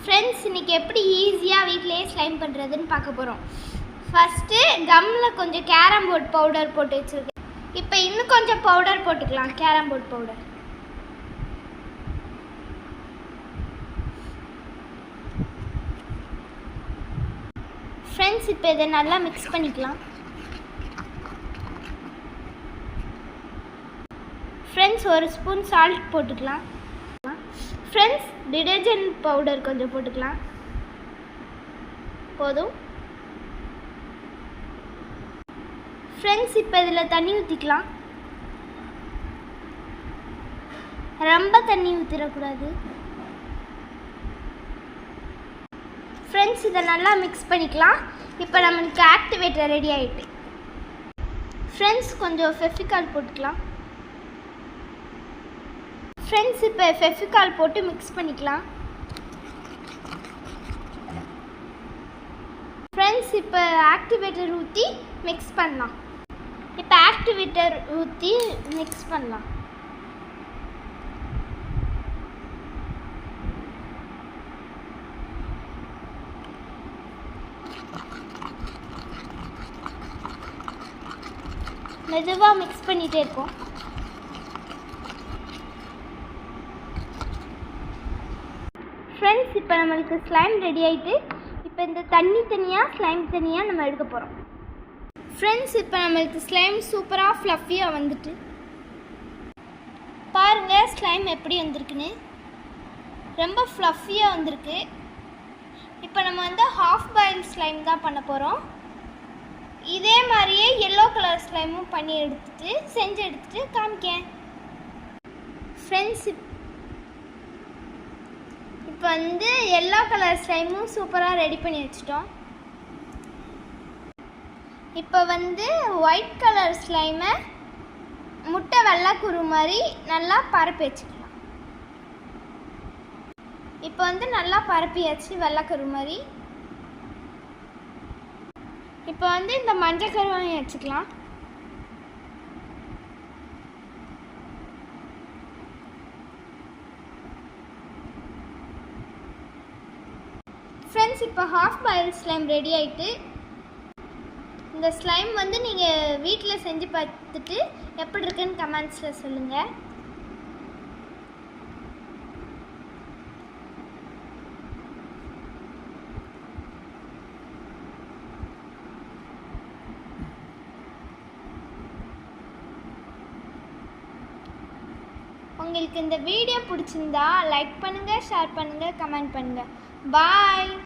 Friends, இன்றைக்கி எப்படி ஈஸியாக வீட்டிலேயே ஸ்லைம் பண்ணுறதுன்னு பார்க்க போகிறோம். ஃபஸ்ட்டு கம்மில் கொஞ்சம் கேரம் போர்ட் பவுடர் போட்டு வச்சுருக்கேன். இப்போ இன்னும் கொஞ்சம் பவுடர் போட்டுக்கலாம், கேரம் போர்ட் பவுடர். ஃப்ரெண்ட்ஸ், இப்போ இதை நல்லா மிக்ஸ் பண்ணிக்கலாம். ஃப்ரெண்ட்ஸ், ஒரு ஸ்பூன் சால்ட் போட்டுக்கலாம். ஃப்ரெண்ட்ஸ், டிடர்ஜென்ட் பவுடர் கொஞ்சம் போட்டுக்கலாம், போதும். ஃப்ரெண்ட்ஸ், இப்போ இதில் தண்ணி ஊற்றிக்கலாம். ரொம்ப தண்ணி ஊற்றிடக்கூடாது. ஃப்ரெண்ட்ஸ், இதை நல்லா மிக்ஸ் பண்ணிக்கலாம். இப்போ நம்மளுக்கு ஆக்டிவேட்டர் ரெடி ஆகிட்டு. ஃப்ரெண்ட்ஸ், கொஞ்சம் ஃபெவிகால் போட்டுக்கலாம். ஃப்ரெண்ட்ஸ், இப்போ ஃபெவிகால் போட்டு மிக்ஸ் பண்ணிக்கலாம். ஃப்ரெண்ட்ஸ், இப்போ ஆக்டிவேட்டர் ஊற்றி மிக்ஸ் பண்ணலாம். இப்போ ஆக்டிவேட்டர் ஊற்றி மிக்ஸ் பண்ணலாம். மெதுவாக மிக்ஸ் பண்ணிகிட்டே இருக்கோம். ஃப்ரெண்ட்ஸ், இப்போ நம்மளுக்கு ஸ்லைம் ரெடி ஆகிட்டு, இப்போ இந்த தண்ணி தனியாக ஸ்லைம் தனியாக நம்ம எடுக்க போகிறோம். ஃப்ரெண்ட்ஸ், இப்போ நம்மளுக்கு ஸ்லைம் சூப்பராக ஃப்ளஃபியாக வந்துட்டு பாருங்கள், ஸ்லைம் எப்படி வந்திருக்குன்னு. ரொம்ப ஃப்ளஃபியாக வந்திருக்கு. இப்போ நம்ம வந்து ஹாஃப் பாயில் ஸ்லைம் தான் பண்ண போகிறோம். இதே மாதிரியே எல்லோ கலர் ஸ்லைமும் பண்ணி செஞ்சு எடுத்துட்டு காமிக்கேன். ஃப்ரெண்ட்ஸ், இப்போ வந்து எல்லோ கலர் ஸ்லைமும் சூப்பராக ரெடி பண்ணி வச்சுட்டோம். இப்போ வந்து ஒயிட் கலர் ஸ்லைமை முட்டை வெள்ளைக்குரு மாதிரி நல்லா பரப்பி வச்சுக்கலாம். இப்போ வந்து நல்லா பரப்பியாச்சு வெள்ளைக்கரு மாதிரி. இப்போ வந்து இந்த மஞ்சள் கருவையும் வச்சுக்கலாம். ஃப்ரெண்ட்ஸ், இப்போ ஹாஃப் பாயில் ஸ்லைம் ரெடி ஆகிட்டு. இந்த ஸ்லைம் வந்து நீங்கள் வீட்டில் செஞ்சு பார்த்துட்டு எப்படி இருக்குன்னு கமெண்ட்ஸில் சொல்லுங்கள். உங்களுக்கு இந்த வீடியோ பிடிச்சிருந்தா லைக் பண்ணுங்கள், ஷேர் பண்ணுங்கள், கமெண்ட் பண்ணுங்கள். பாய்.